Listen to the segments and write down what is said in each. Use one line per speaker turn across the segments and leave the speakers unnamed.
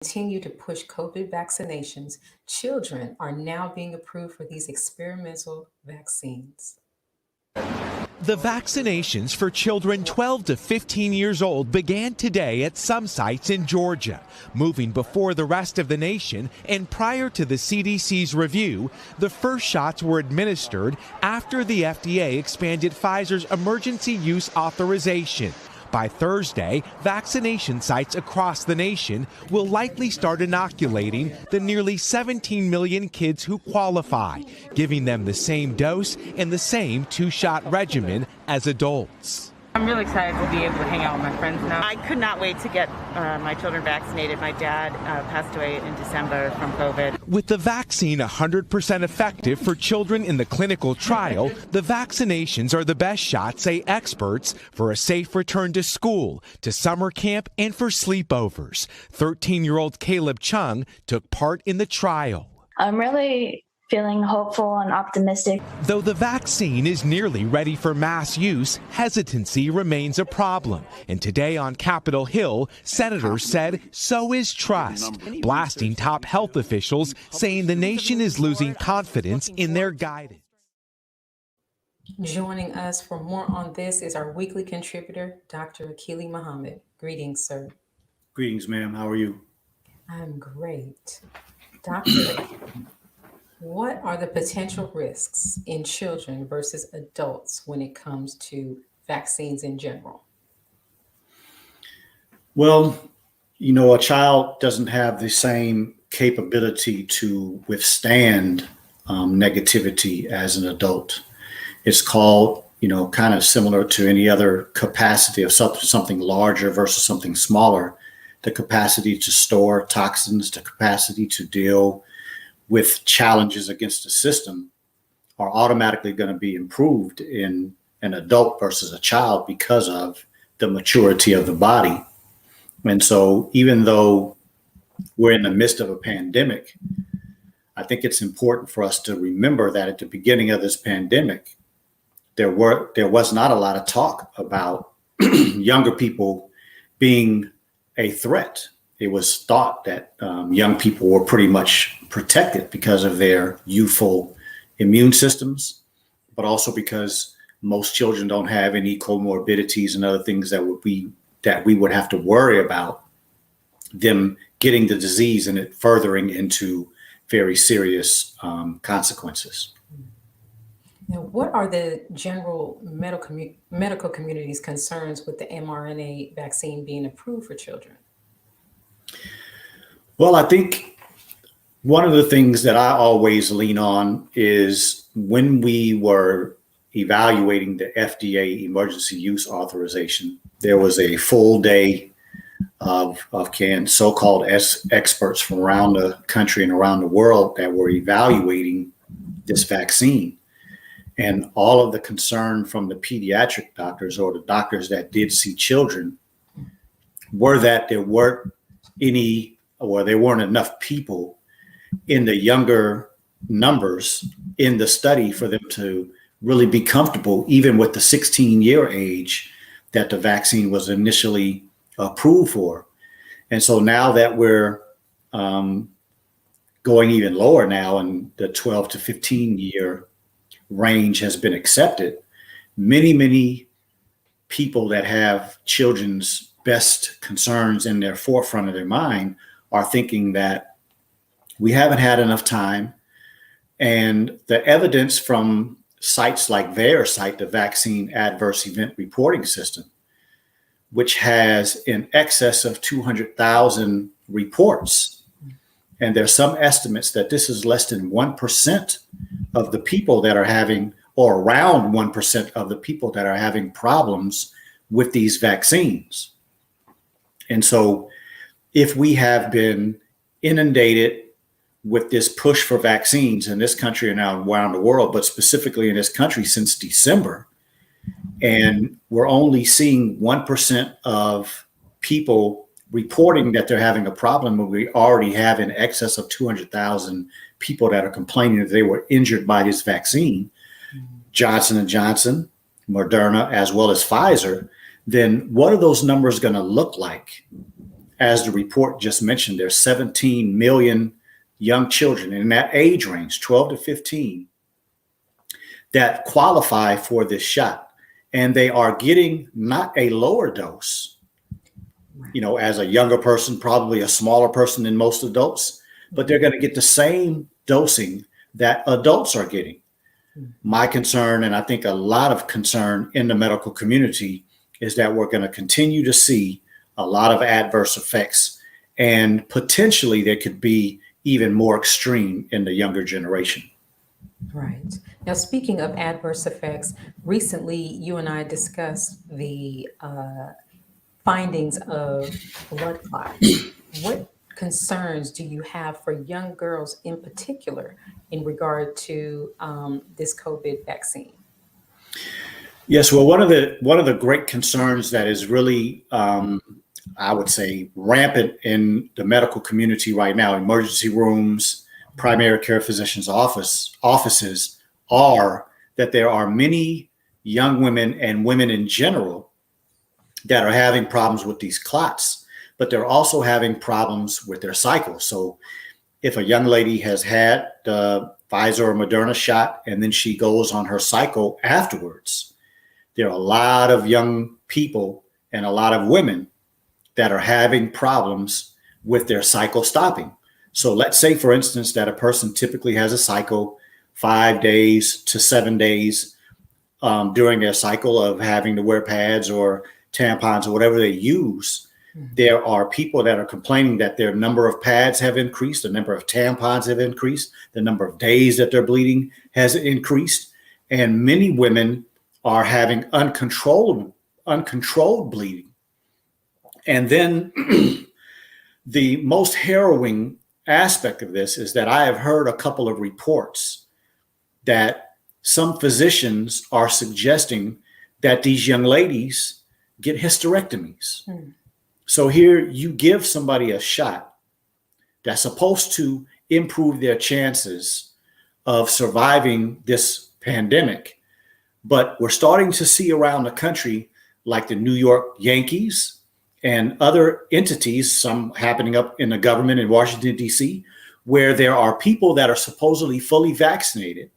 continue to push COVID vaccinations, children are now being approved for these experimental vaccines.
The vaccinations for children 12 to 15 years old began today at some sites in Georgia, moving before the rest of the nation, and prior to the CDC's review, the first shots were administered after the FDA expanded Pfizer's emergency use authorization. By Thursday, vaccination sites across the nation will likely start inoculating the nearly 17 million kids who qualify, giving them the same dose and the same two-shot regimen as adults.
I'm really excited to be able to hang out with my friends now.
I could not wait to get my children vaccinated. My dad passed away in December from COVID.
With the vaccine 100% effective for children in the clinical trial, the vaccinations are the best shot, say experts, for a safe return to school, to summer camp, and for sleepovers. 13-year-old Caleb Chung took part in the trial.
I'm really feeling hopeful and optimistic.
Though the vaccine is nearly ready for mass use, hesitancy remains a problem. And today on Capitol Hill, senators said so is trust, blasting top health officials, saying the nation is losing confidence in their guidance.
Joining us for more on this is our weekly contributor, Dr. Akili Muhammad. Greetings, sir.
Greetings, ma'am. How are you?
I'm great. Doctor, what are the potential risks in children versus adults when it comes to vaccines in general?
Well, a child doesn't have the same capability to withstand negativity as an adult. It's called, kind of similar to any other capacity of something larger versus something smaller. The capacity to store toxins, the capacity to deal with challenges against the system are automatically going to be improved in an adult versus a child because of the maturity of the body. And so even though we're in the midst of a pandemic, I think it's important for us to remember that at the beginning of this pandemic, there was not a lot of talk about younger people being a threat. It was thought that young people were pretty much protected because of their youthful immune systems, but also because most children don't have any comorbidities and other things that we would have to worry about them getting the disease and it furthering into very serious consequences.
Now, what are the general medical community's concerns with the mRNA vaccine being approved for children?
Well, I think one of the things that I always lean on is when we were evaluating the FDA emergency use authorization, there was a full day of so-called experts from around the country and around the world that were evaluating this vaccine. And all of the concern from the pediatric doctors or the doctors that did see children were that there weren't enough people in the younger numbers in the study for them to really be comfortable, even with the 16-year age that the vaccine was initially approved for. And so now that we're going even lower now and the 12 to 15-year range has been accepted, many people that have children's best concerns in their forefront of their mind are thinking that we haven't had enough time. And the evidence from sites like their site, the Vaccine Adverse Event Reporting System, which has in excess of 200,000 reports. And there's some estimates that this is less than 1% of the people that are having, or around 1% of the people that are having problems with these vaccines. And so if we have been inundated with this push for vaccines in this country and now around the world, but specifically in this country since December, and we're only seeing 1% of people reporting that they're having a problem, when we already have in excess of 200,000 people that are complaining that they were injured by this vaccine, Johnson & Johnson, Moderna, as well as Pfizer, then what are those numbers going to look like as the report just mentioned, there's 17 million young children in that age range, 12 to 15, that qualify for this shot. And they are getting not a lower dose, as a younger person, probably a smaller person than most adults, but they're going to get the same dosing that adults are getting. My concern, and I think a lot of concern in the medical community, is that we're going to continue to see a lot of adverse effects, and potentially they could be even more extreme in the younger generation.
Right. Now, speaking of adverse effects, recently you and I discussed the findings of blood clots. What concerns do you have for young girls in particular in regard to this COVID vaccine?
Yes, well, one of the great concerns that is really, I would say, rampant in the medical community right now, emergency rooms, primary care physicians' offices, are that there are many young women and women in general that are having problems with these clots, but they're also having problems with their cycle. So if a young lady has had the Pfizer or Moderna shot and then she goes on her cycle afterwards, there are a lot of young people and a lot of women that are having problems with their cycle stopping. So let's say, for instance, that a person typically has a cycle 5 days to 7 days during their cycle of having to wear pads or tampons or whatever they use. There are people that are complaining that their number of pads have increased, the number of tampons have increased, the number of days that they're bleeding has increased, and many women are having uncontrolled bleeding. And then the most harrowing aspect of this is that I have heard a couple of reports that some physicians are suggesting that these young ladies get hysterectomies. So here you give somebody a shot that's supposed to improve their chances of surviving this pandemic. But we're starting to see around the country, like the New York Yankees and other entities, some happening up in the government in Washington, D.C., where there are people that are supposedly fully vaccinated,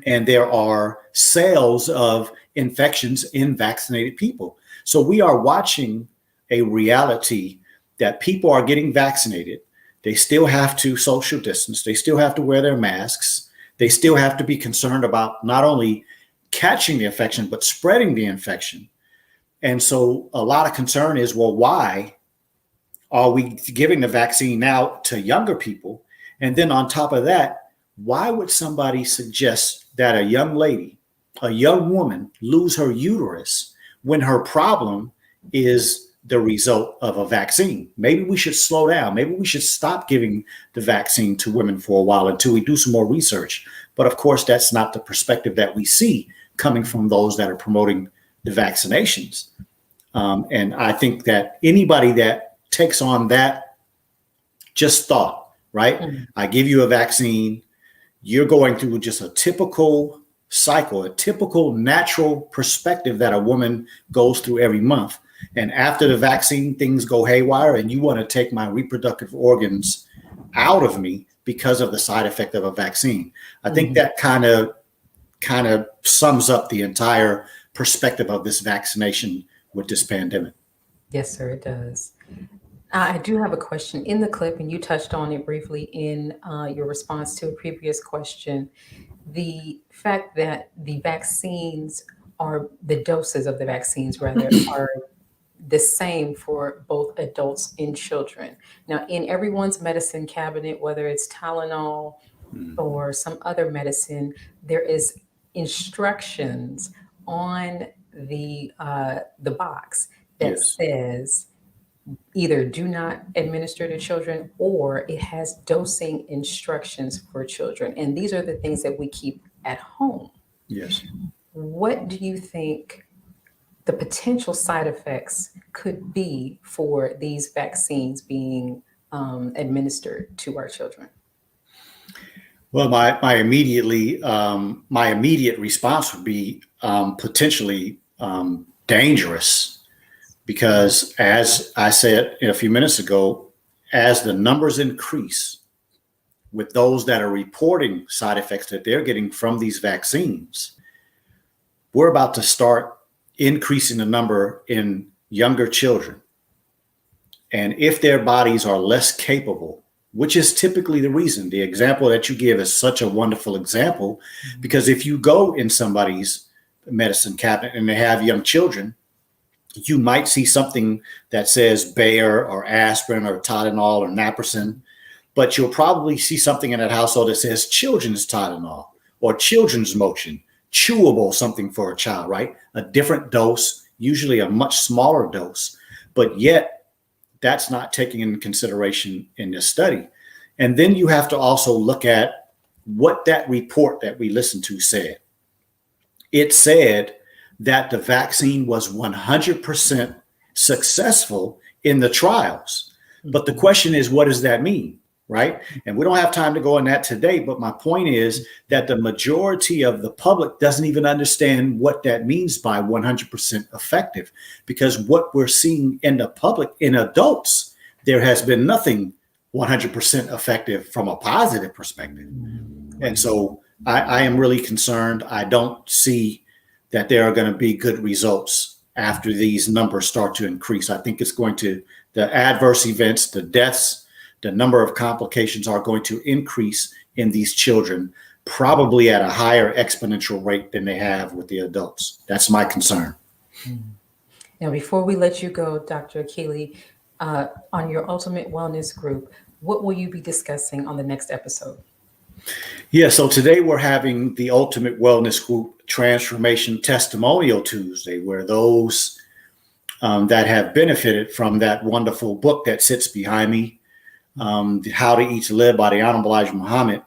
and there are sales of infections in vaccinated people. So we are watching a reality that people are getting vaccinated. They still have to social distance. They still have to wear their masks. They still have to be concerned about not only catching the infection, but spreading the infection. And so a lot of concern is, well, why are we giving the vaccine now to younger people? And then on top of that, why would somebody suggest that a young lady, a young woman, lose her uterus when her problem is the result of a vaccine? Maybe we should slow down. Maybe we should stop giving the vaccine to women for a while until we do some more research. But of course, that's not the perspective that we see coming from those that are promoting the vaccinations. And I think that anybody that takes on that just thought, right? I give you a vaccine, you're going through just a typical cycle, a typical natural perspective that a woman goes through every month. And after the vaccine, things go haywire, and you want to take my reproductive organs out of me because of the side effect of a vaccine. I think that kind of sums up the entire perspective of this vaccination with this pandemic.
Yes, sir, it does. I do have a question in the clip, and you touched on it briefly in your response to a previous question. The fact that the vaccines the doses of the vaccines rather, are the same for both adults and children. Now, in everyone's medicine cabinet, whether it's Tylenol or some other medicine, there is instructions on the box that says either do not administer to children, or it has dosing instructions for children. And these are the things that we keep at home.
Yes.
What do you think the potential side effects could be for these vaccines being administered to our children?
Well, my immediate response would be potentially dangerous. because as I said a few minutes ago, as the numbers increase with those that are reporting side effects that they're getting from these vaccines, we're about to start increasing the number in younger children. And if their bodies are less capable, which is typically the reason, the example that you give is such a wonderful example, because if you go in somebody's medicine cabinet and they have young children, you might see something that says Bayer or aspirin or Tylenol or naproxen, but you'll probably see something in that household that says children's Tylenol or children's motion, chewable something for a child, right? A different dose, usually a much smaller dose, but yet that's not taken into consideration in this study. And then you have to also look at what that report that we listened to said. It said that the vaccine was 100% successful in the trials. But the question is, what does that mean, right? And we don't have time to go on that today, but my point is that the majority of the public doesn't even understand what that means by 100% effective, because what we're seeing in the public, in adults, there has been nothing 100% effective from a positive perspective. And so I am really concerned. I don't see that there are going to be good results after these numbers start to increase. I think it's going to, the adverse events, the deaths, the number of complications are going to increase in these children, probably at a higher exponential rate than they have with the adults. That's my concern.
Now, before we let you go, Dr. Akili, on your Ultimate Wellness group, what will you be discussing on the next episode?
Yeah, so today we're having the Ultimate Wellness Group Transformation Testimonial Tuesday, where those that have benefited from that wonderful book that sits behind me, How to Eat to Live by the Honorable Elijah Muhammad,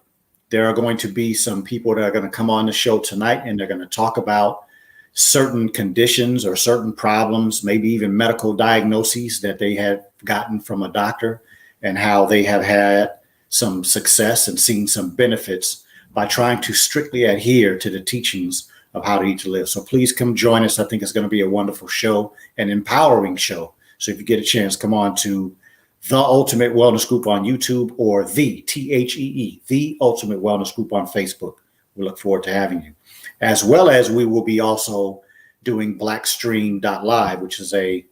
there are going to be some people that are going to come on the show tonight, and they're going to talk about certain conditions or certain problems, maybe even medical diagnoses that they have gotten from a doctor, and how they have had some success and seen some benefits by trying to strictly adhere to the teachings of How to Eat to Live. So please come join us. I think it's going to be a wonderful show, an empowering show. So if you get a chance, come on to The Ultimate Wellness Group on YouTube, or The Ultimate Wellness Group on Facebook. We look forward to having you. As well as we will be also doing Blackstream.live, which is a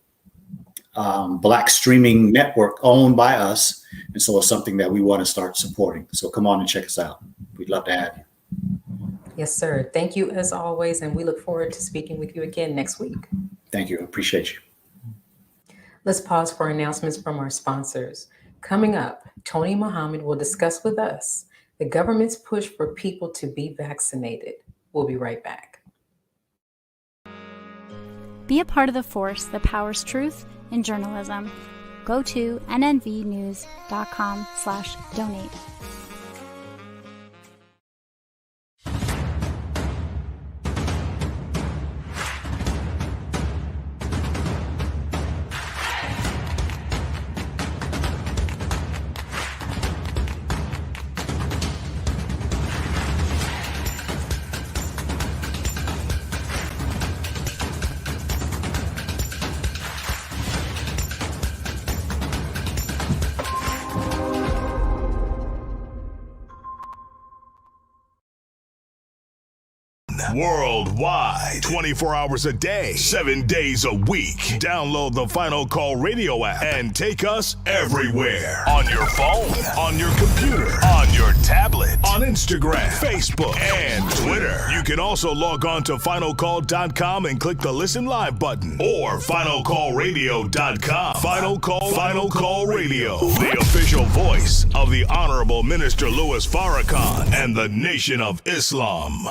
Black streaming network owned by us. And so it's something that we want to start supporting. So come on and check us out. We'd love to have you.
Yes, sir. Thank you as always. And we look forward to speaking with you again next week.
Thank you. I appreciate you.
Let's pause for announcements from our sponsors. Coming up, Tony Muhammad will discuss with us the government's push for people to be vaccinated. We'll be right back.
Be a part of the force that powers truth in journalism. Go to nnvnews.com/donate.
Worldwide, 24 hours a day, 7 days a week. Download the Final Call Radio app and take us everywhere. On your phone, on your computer, on your tablet, on Instagram, Facebook, and Twitter. You can also log on to finalcall.com and click the Listen Live button, or finalcallradio.com. Final Call Radio, the official voice of the Honorable Minister Louis Farrakhan and the Nation of Islam.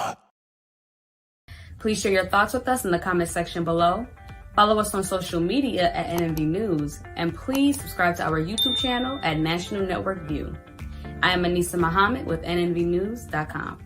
Please share your thoughts with us in the comment section below. Follow us on social media at NNV News, and please subscribe to our YouTube channel at National Network View. I am Anissa Muhammad with nnvnews.com.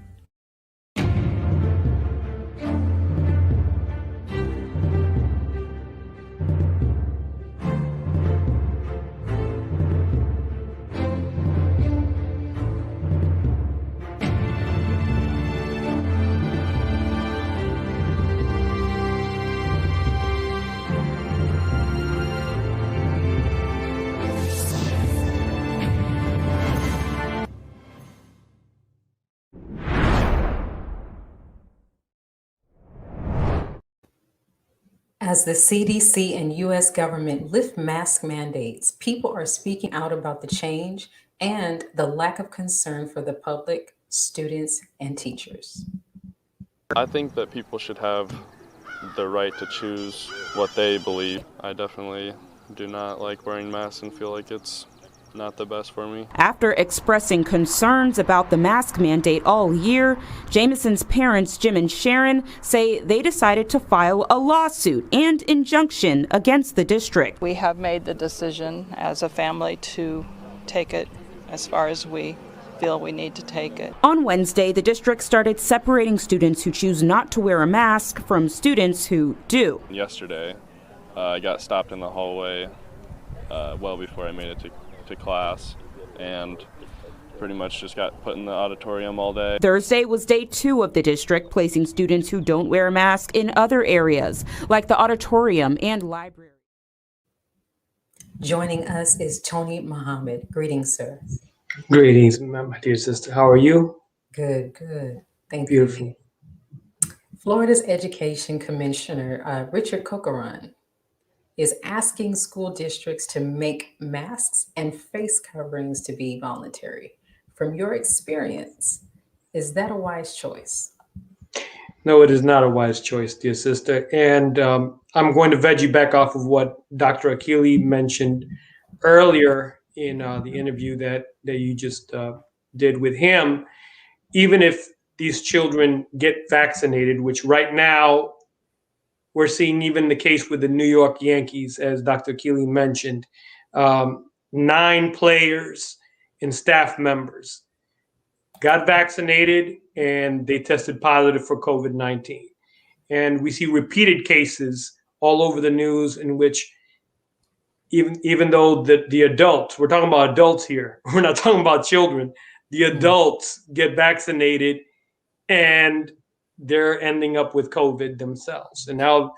As the CDC and U.S. government lift mask mandates, people are speaking out about the change and the lack of concern for the public, students, and teachers.
I think that people should have the right to choose what they believe. I definitely do not like wearing masks and feel like it's not the best for me.
After expressing concerns about the mask mandate all year, Jameson's parents, Jim and Sharon, say they decided to file a lawsuit and injunction against the district.
We have made the decision as a family to take it as far as we feel we need to take it.
On Wednesday, the district started separating students who choose not to wear a mask from students who do.
Yesterday, I got stopped in the hallway well before I made it to class, and pretty much just got put in the auditorium all day.
Thursday was day 2 of the district placing students who don't wear a mask in other areas, like the auditorium and library.
Joining us is Tony Muhammad. Greetings, sir.
Greetings, my dear sister. How are you?
Good, good. Thank
Beautiful.
you. Florida's Education Commissioner, Richard Cocaron, is asking school districts to make masks and face coverings to be voluntary. From your experience, is that a wise choice?
No, it is not a wise choice, dear sister. And I'm going to veggie back off of what Dr. Akili mentioned earlier in the interview that you just did with him. Even if these children get vaccinated, which right now we're seeing even the case with the New York Yankees, as Dr. Akili mentioned, 9 players and staff members got vaccinated and they tested positive for COVID-19. And we see repeated cases all over the news in which even though the adults, we're talking about adults here, we're not talking about children, the adults get vaccinated and they're ending up with COVID themselves. And now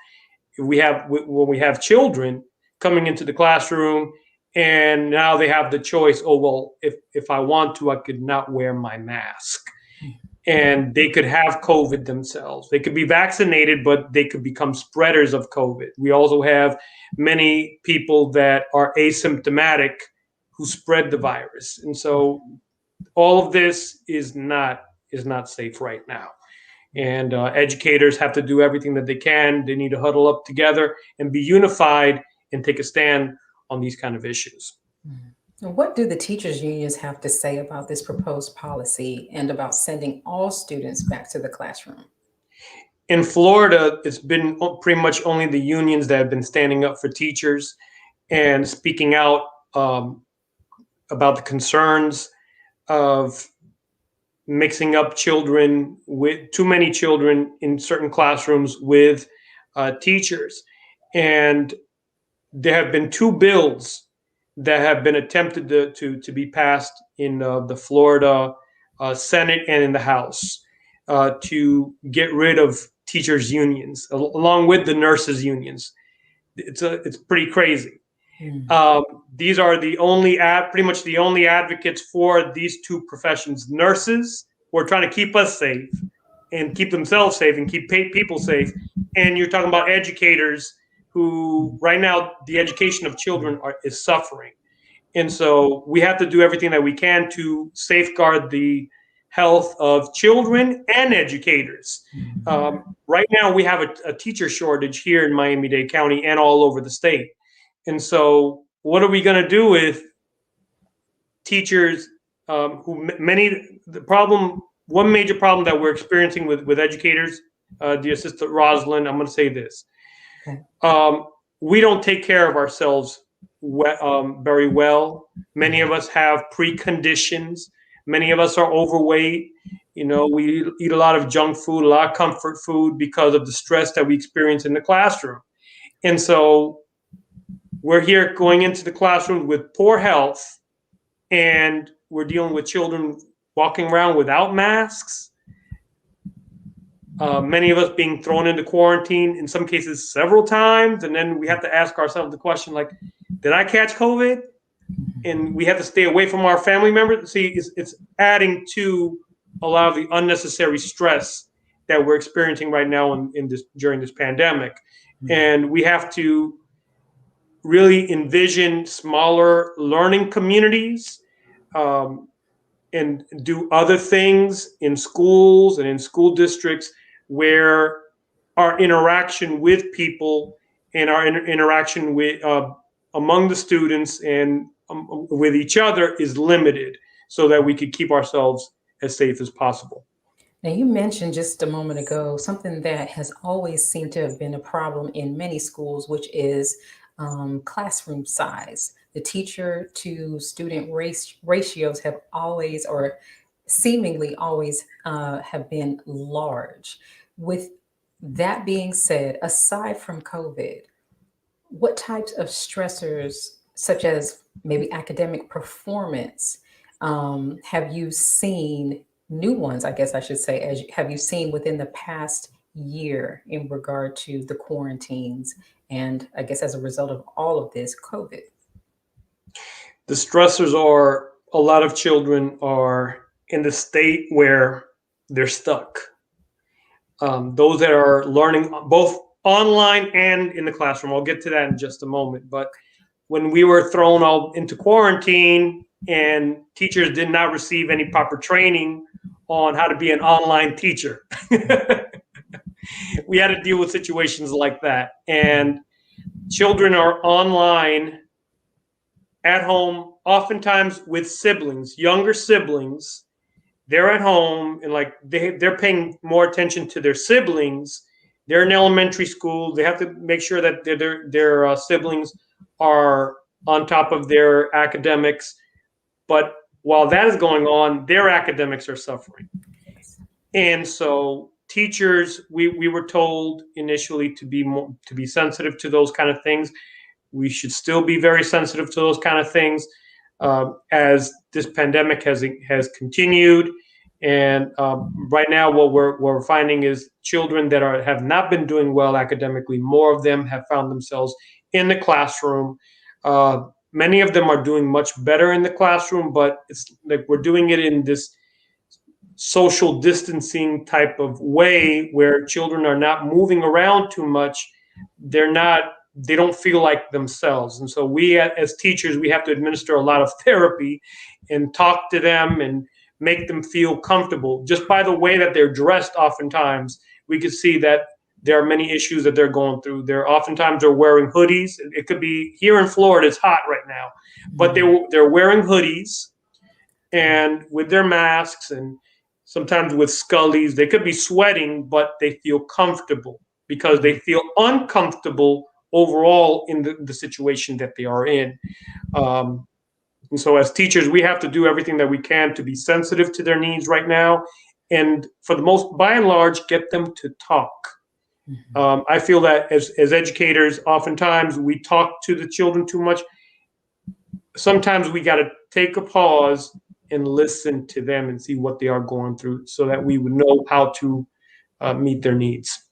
when we have children coming into the classroom and now they have the choice, oh, well, if I want to, I could not wear my mask. And they could have COVID themselves. They could be vaccinated, but they could become spreaders of COVID. We also have many people that are asymptomatic who spread the virus. And so all of this is not safe right now. And educators have to do everything that they can. They need to huddle up together and be unified and take a stand on these kind of issues.
What do the teachers' unions have to say about this proposed policy and about sending all students back to the classroom?
In Florida, it's been pretty much only the unions that have been standing up for teachers and speaking out about the concerns of mixing up children with too many children in certain classrooms with teachers. And there have been 2 bills that have been attempted to be passed in the Florida Senate and in the House to get rid of teachers' unions, along with the nurses' unions. It's pretty crazy. These are pretty much the only advocates for these 2 professions. Nurses who are trying to keep us safe and keep themselves safe and keep people safe. And you're talking about educators who right now the education of children is suffering. And so we have to do everything that we can to safeguard the health of children and educators. Right now we have a teacher shortage here in Miami-Dade County and all over the state. And so what are we going to do with teachers one major problem that we're experiencing with educators, dear sister Rosalind, I'm going to say this. We don't take care of ourselves very well. Many of us have preconditions. Many of us are overweight. You know, we eat a lot of junk food, a lot of comfort food because of the stress that we experience in the classroom. And so we're here going into the classroom with poor health, and we're dealing with children walking around without masks. Many of us being thrown into quarantine, in some cases several times. And then we have to ask ourselves the question, like, did I catch COVID? And we have to stay away from our family members. See, it's adding to a lot of the unnecessary stress that we're experiencing right now during this pandemic. And we have to really envision smaller learning communities, and do other things in schools and in school districts where our interaction with people and our interaction with among the students and with each other is limited, so that we could keep ourselves as safe as possible.
Now, you mentioned just a moment ago something that has always seemed to have been a problem in many schools, which is classroom size. The teacher to student ratios have always, or seemingly always, have been large. With that being said, aside from COVID, what types of stressors, such as maybe academic performance, have you seen, new ones, I guess I should say, have you seen within the past year in regard to the quarantines and I guess as a result of all of this, COVID?
The stressors are, a lot of children are in the state where they're stuck. Those that are learning both online and in the classroom, I'll get to that in just a moment. But when we were thrown all into quarantine and teachers did not receive any proper training on how to be an online teacher, we had to deal with situations like that. And children are online at home, oftentimes with siblings, younger siblings. They're at home and like they're paying more attention to their siblings. They're in elementary school. They have to make sure that their siblings are on top of their academics. But while that is going on, their academics are suffering. And so teachers, we were told initially to be sensitive to those kind of things. We should still be very sensitive to those kind of things as this pandemic has continued. And right now, what we're finding is children that have not been doing well academically, more of them have found themselves in the classroom. Many of them are doing much better in the classroom, but it's like we're doing it in this social distancing type of way where children are not moving around too much. They don't feel like themselves. And so we as teachers, we have to administer a lot of therapy and talk to them and make them feel comfortable. Just by the way that they're dressed, oftentimes we could see that there are many issues that they're going through. Oftentimes they're wearing hoodies. It could be here in Florida, it's hot right now, but they're wearing hoodies and with their masks and sometimes with scullies. They could be sweating, but they feel comfortable because they feel uncomfortable overall in the situation that they are in. And so as teachers, we have to do everything that we can to be sensitive to their needs right now. And by and large, get them to talk. I feel that as educators, oftentimes we talk to the children too much. Sometimes we got to take a pause and listen to them and see what they are going through so that we would know how to meet their needs.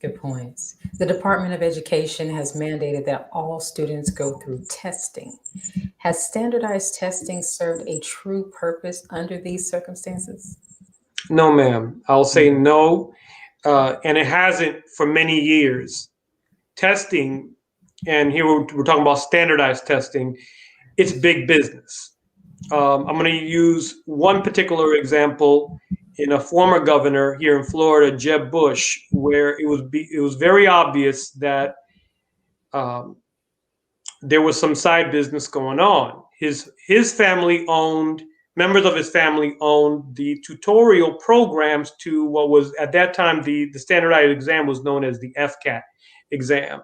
Good points. The Department of Education has mandated that all students go through testing. Has standardized testing served a true purpose under these circumstances?
No, ma'am. I'll say no. And it hasn't for many years. Testing, and here we're talking about standardized testing, it's big business. I'm going to use one particular example in a former governor here in Florida, Jeb Bush, where it was very obvious that there was some side business going on. His family owned, members of his family owned the tutorial programs to what was at that time the standardized exam was known as the FCAT exam.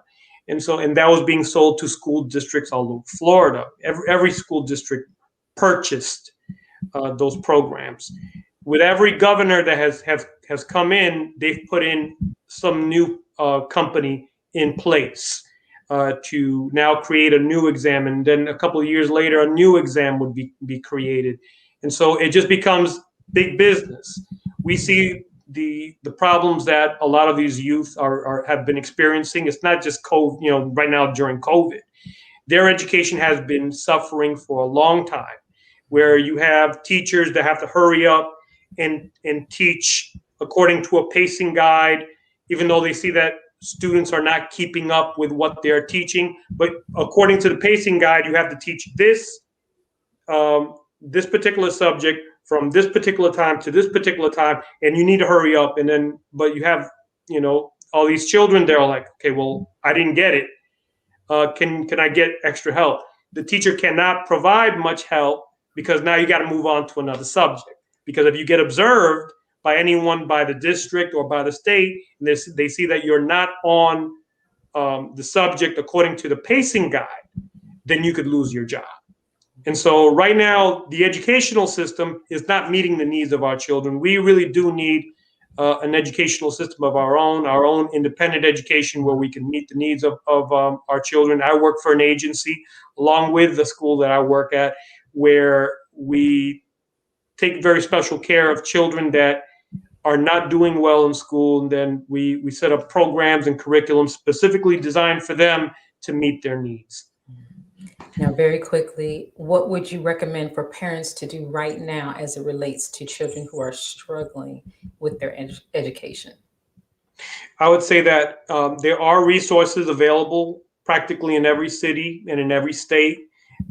And that was being sold to school districts all over Florida. Every school district purchased those programs. With every governor that has come in, they've put in some new company in place to now create a new exam. And then a couple of years later, a new exam would be created. And so it just becomes big business. We see the problems that a lot of these youth have been experiencing. It's not just COVID, right now during COVID. Their education has been suffering for a long time, where you have teachers that have to hurry up and teach according to a pacing guide, even though they see that students are not keeping up with what they're teaching. But according to the pacing guide, you have to teach this this particular subject from this particular time to this particular time, and you need to hurry up. And then, but you have, you know, all these children, they're like, okay, well, I didn't get it. Can I get extra help? The teacher cannot provide much help because now you got to move on to another subject. Because if you get observed by anyone, by the district or by the state, and they see that you're not on the subject according to the pacing guide, then you could lose your job. And so right now, the educational system is not meeting the needs of our children. We really do need an educational system of our own independent education where we can meet the needs of our children. I work for an agency along with the school that I work at where we take very special care of children that are not doing well in school. And then we set up programs and curriculum specifically designed for them to meet their needs.
Now, very quickly, what would you recommend for parents to do right now as it relates to children who are struggling with their education?
I would say that there are resources available practically in every city and in every state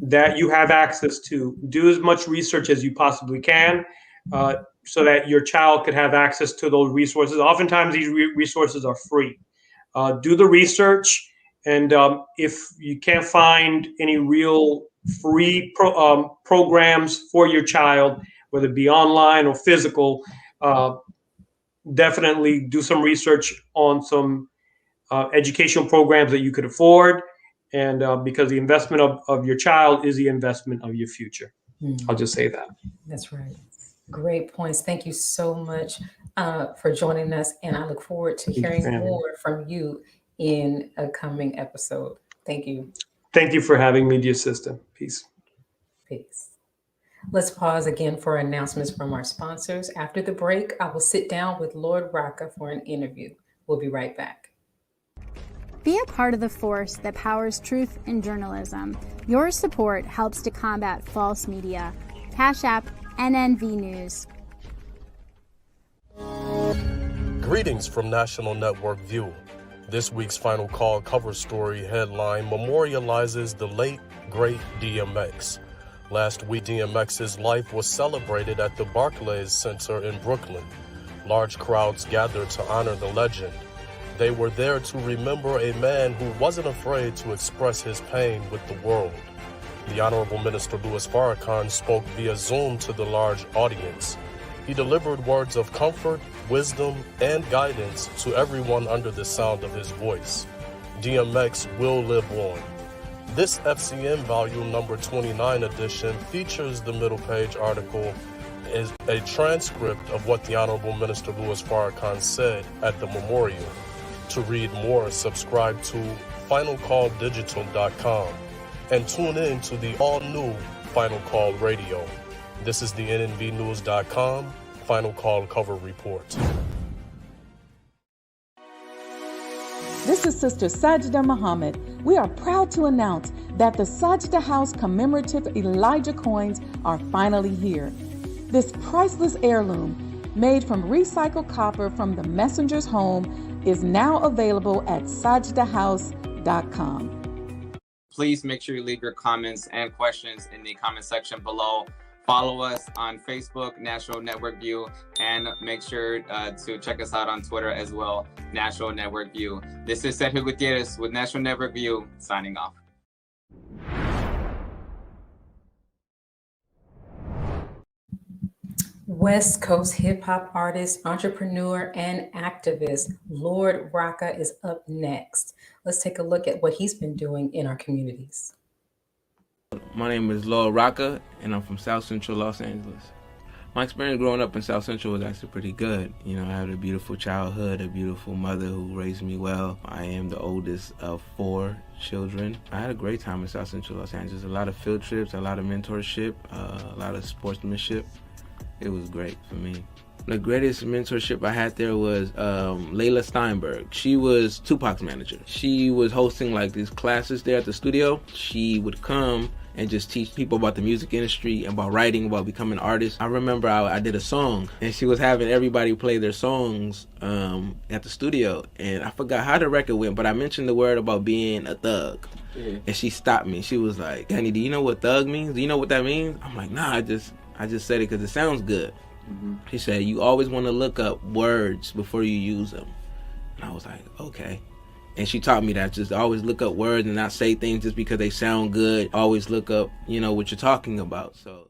that you have access to. Do as much research as you possibly can so that your child could have access to those resources. Oftentimes, these resources are free. Do the research. And if you can't find any real free programs for your child, whether it be online or physical, definitely do some research on some educational programs that you could afford. And because the investment of your child is the investment of your future. I'll just say that.
That's right. Great points. Thank you so much for joining us. And I look forward to hearing more from you in a coming episode. Thank you.
Thank you for having me, dear sister. Peace.
Peace. Let's pause again for announcements from our sponsors. After the break, I will sit down with Lord Roka for an interview. We'll be right back.
Be a part of the force that powers truth in journalism. Your support helps to combat false media. Cash App NNV News.
Greetings from National Network View. This week's Final Call cover story headline memorializes the late, great DMX. Last week, DMX's life was celebrated at the Barclays Center in Brooklyn. Large crowds gathered to honor the legend. They were there to remember a man who wasn't afraid to express his pain with the world. The Honorable Minister Louis Farrakhan spoke via Zoom to the large audience. He delivered words of comfort, wisdom, and guidance to everyone under the sound of his voice. DMX will live on. This FCN volume number 29 edition features the middle page article is a transcript of what the Honorable Minister Louis Farrakhan said at the memorial. To read more, subscribe to finalcalldigital.com and tune in to the all-new Final Call Radio. This is the nnvnews.com Final Call cover report.
This is Sister Sajda Muhammad. We are proud to announce that the Sajda House commemorative Elijah coins are finally here. This priceless heirloom, made from recycled copper from the messenger's home, is now available at sajdahouse.com.
Please make sure you leave your comments and questions in the comment section below. Follow us on Facebook, National Network View, and make sure to check us out on Twitter as well, National Network View. This is Sergio Gutierrez with National Network View, signing off.
West Coast hip-hop artist, entrepreneur, and activist Lord Roka is up next. Let's take a look at what he's been doing in our communities.
My name is Lord Roka, and I'm from South Central Los Angeles. My experience growing up in South Central was actually pretty good. You know, I had a beautiful childhood, a beautiful mother who raised me well. I am the oldest of 4 children. I had a great time in South Central Los Angeles. A lot of field trips, a lot of mentorship, a lot of sportsmanship. It was great for me. The greatest mentorship I had there was Layla Steinberg. She was Tupac's manager. She was hosting like these classes there at the studio. She would come and just teach people about the music industry, about writing, about becoming artists. I remember I did a song, and she was having everybody play their songs at the studio, and I forgot how the record went, but I mentioned the word about being a thug. And she stopped me. She was like, Danny, do you know what thug means? Do you know what that means? I'm like, nah, I just said it because it sounds good. She said, you always want to look up words before you use them. And I was like, okay. And she taught me that, just always look up words and not say things just because they sound good. Always look up, what you're talking about. So,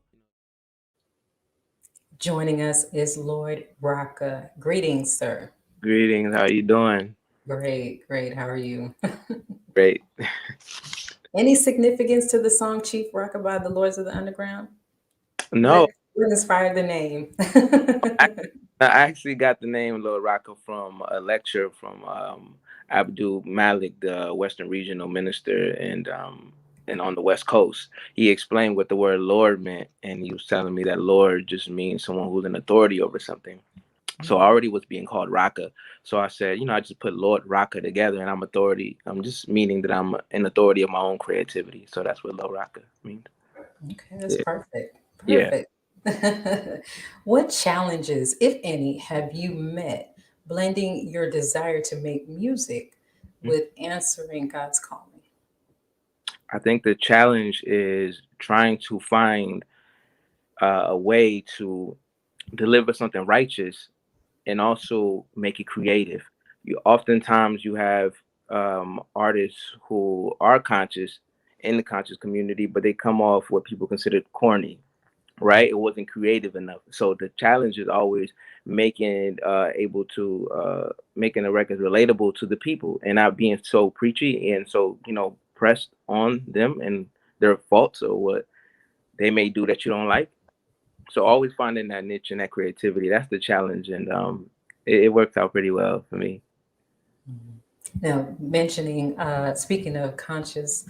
Joining us is Lord Roka. Greetings, sir.
greetings. How you doing?
Great, great. How are you?
Great.
Any significance to the song Chief Roka by the Lords of the Underground?
No.
What inspired the name?
I actually got the name Lord Roka from a lecture from Abdul Malik, the Western Regional Minister, and on the West Coast. He explained what the word Lord meant, and he was telling me that Lord just means someone who's an authority over something. So I already was being called Roka. So I said, I just put Lord Roka together, and I'm authority. I'm just meaning that I'm an authority of my own creativity. So that's what Lord Roka means.
Okay, that's perfect.
Yeah.
Perfect. What challenges, if any, have you met blending your desire to make music with answering God's calling?
I think the challenge is trying to find a way to deliver something righteous and also make it creative. Oftentimes you have artists who are conscious in the conscious community, but they come off what people consider corny, right? It wasn't creative enough. So the challenge is always making making the records relatable to the people and not being so preachy and so pressed on them and their faults or what they may do that you don't like. So always finding that niche and that creativity, that's the challenge, and it worked out pretty well for me.
Now, speaking of conscious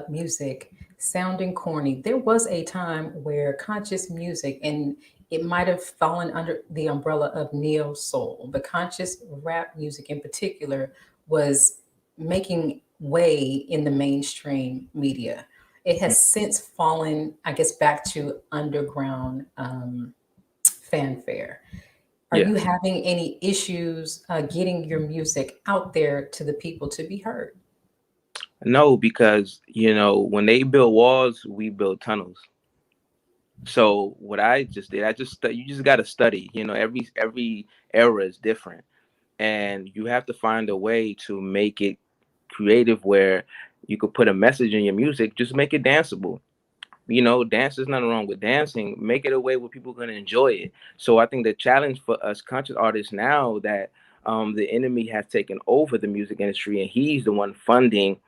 music, sounding corny, there was a time where conscious music, and it might have fallen under the umbrella of neo soul, but conscious rap music in particular was making way in the mainstream media. It has since fallen, I guess, back to underground fanfare. Are you having any issues getting your music out there to the people to be heard?
No, because when they build walls, we build tunnels. So what I just did, you just got to study. Every era is different, and you have to find a way to make it creative where you could put a message in your music. Just make it danceable. Dance, there's nothing wrong with dancing. Make it a way where people are going to enjoy it. So I think the challenge for us conscious artists now that the enemy has taken over the music industry and he's the one funding,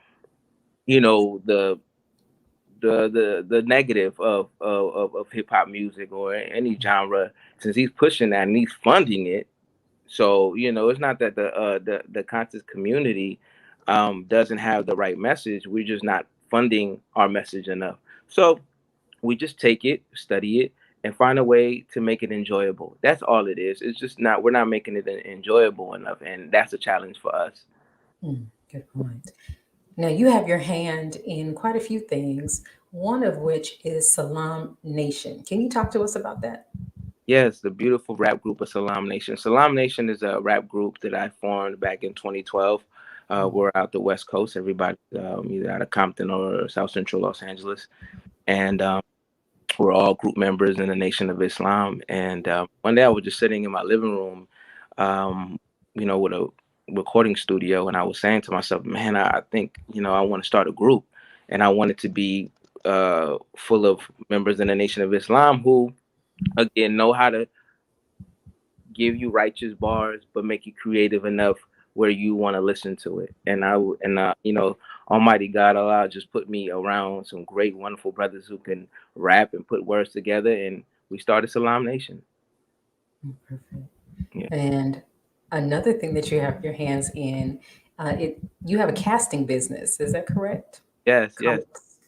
the negative of hip hop music or any genre, since he's pushing that and he's funding it. So it's not that the conscious community doesn't have the right message. We're just not funding our message enough. So we just take it, study it, and find a way to make it enjoyable. That's all it is. It's just we're not making it enjoyable enough, and that's a challenge for us.
Good point. Now, you have your hand in quite a few things, one of which is Salam Nation. Can you talk to us about that?
Yes, the beautiful rap group of Salam Nation. Salam Nation is a rap group that I formed back in 2012. We're out the West Coast, everybody either out of Compton or South Central Los Angeles. And we're all group members in the Nation of Islam. And one day I was just sitting in my living room, with a recording studio. And I was saying to myself, man, I think, I want to start a group. And I want it to be full of members in the Nation of Islam who, again, know how to give you righteous bars, but make you creative enough where you want to listen to it. And Almighty God, Allah just put me around some great, wonderful brothers who can rap and put words together, and we started Salam Nation.
Perfect. Yeah. And another thing that you have your hands in, you have a casting business. Is that correct?
Yes.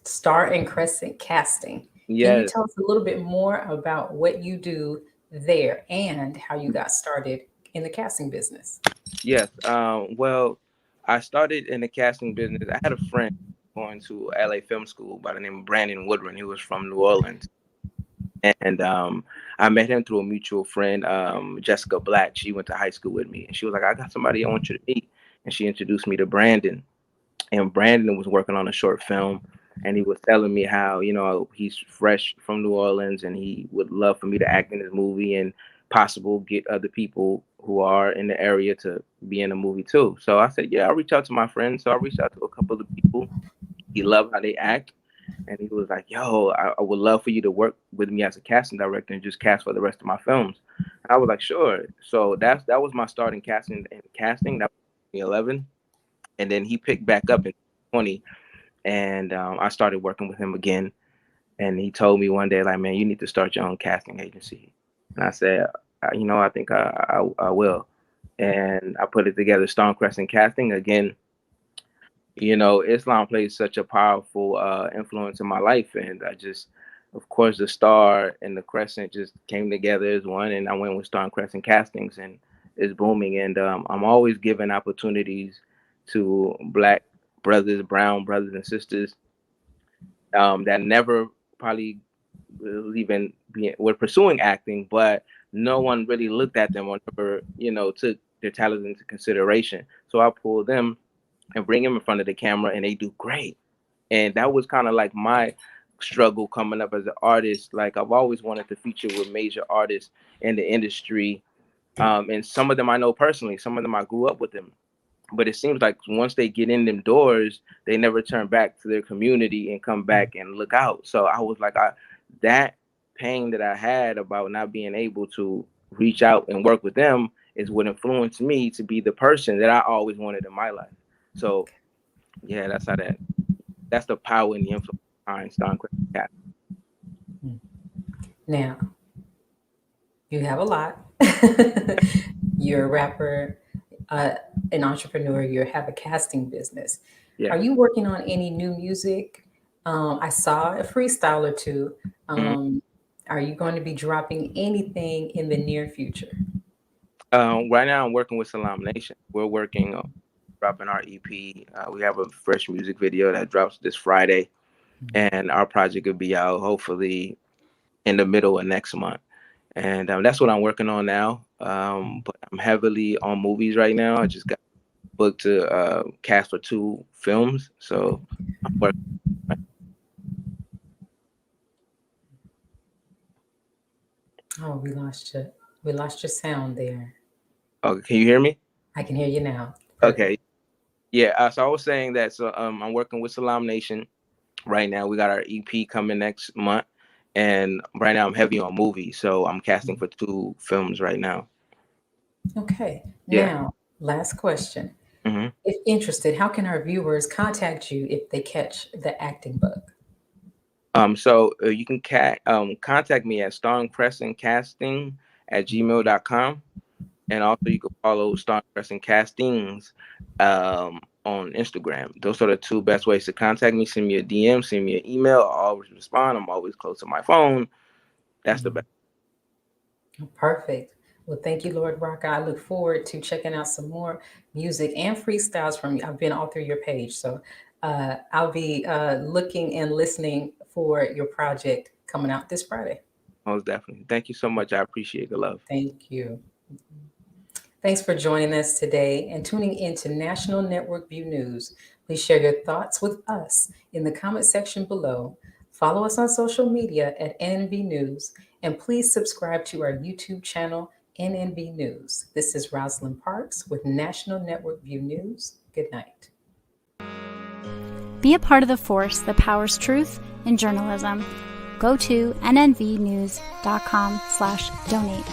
Star and Crescent Casting.
Yes.
Can you tell us a little bit more about what you do there and how you got started in the casting business?
Yes. Well, I started in the casting business. I had a friend going to LA Film School by the name of Brandon Woodron. He was from New Orleans. And I met him through a mutual friend, Jessica Black. She went to high school with me. And she was like, I got somebody I want you to meet. And she introduced me to Brandon. And Brandon was working on a short film. And he was telling me how, you know, he's fresh from New Orleans and he would love for me to act in his movie and possible get other people who are in the area to be in the movie too. So I said, yeah, I'll reach out to my friends. So I reached out to a couple of people. He loved how they act. And he was like, yo, I would love for you to work with me as a casting director and just cast for the rest of my films. And I was like, sure. So that was my start in casting. That was 2011. And then he picked back up in 2020. And I started working with him again. And he told me one day, like, man, you need to start your own casting agency. And I said, you know, I think I will. And I put it together, Stonecrescent Casting. Again, you know, Islam plays such a powerful influence in my life. And I just, of course, the Star and the Crescent just came together as one. And I went with Stonecrescent Castings, and it's booming. And I'm always giving opportunities to Black brothers, brown brothers and sisters that never probably were pursuing acting, but no one really looked at them or never, you know, took their talents into consideration. So I pull them and bring them in front of the camera, and they do great. And that was kind of like my struggle coming up as an artist. Like, I've always wanted to feature with major artists in the industry. And some of them I know personally, some of them I grew up with them. But it seems like once they get in them doors, they never turn back to their community and come back and look out. So I was like, that pain that I had about not being able to reach out and work with them is what influenced me to be the person that I always wanted in my life. So yeah, that's the power and the influence behind Stonecrescent Casting.
Now, you have a lot. You're a rapper, an entrepreneur, you have a casting business. Yeah. Are you working on any new music? I saw a freestyle or two. Are you going to be dropping anything in the near future?
Right now I'm working with Salam Nation. We're working on dropping our EP. We have a fresh music video that drops this Friday, and our project will be out hopefully in the middle of next month. And that's what I'm working on now. But I'm heavily on movies right now. I just got booked to cast for 2 films. So I'm working.
Oh, we lost you. We lost your sound there.
Oh, can you hear me?
I can hear you now.
Okay. Yeah. So I was saying that. So I'm working with Salam Nation right now. We got our EP coming next month. And right now I'm heavy on movies. So I'm casting for 2 films right now. Okay.
Yeah. Now, last question. If interested, how can our viewers contact you if they catch the acting bug?
So you can contact me at stonecrescentcasting@gmail.com. And also you can follow Stonecrescent Castings on Instagram. Those are the 2 best ways to contact me. Send me a DM, send me an email. I'll always respond. I'm always close to my phone. That's the best.
Perfect. Well, thank you, Lord Roka. I look forward to checking out some more music and freestyles from you. I've been all through your page. So I'll be looking and listening for your project coming out this Friday.
Most definitely. Thank you so much. I appreciate the love.
Thank you. Thanks for joining us today and tuning in to National Network View News. Please share your thoughts with us in the comment section below. Follow us on social media at NNV News, and please subscribe to our YouTube channel, NNV News. This is Rosalind Parks with National Network View News. Good night.
Be a part of the force that powers truth in journalism. Go to nnvnews.com/donate.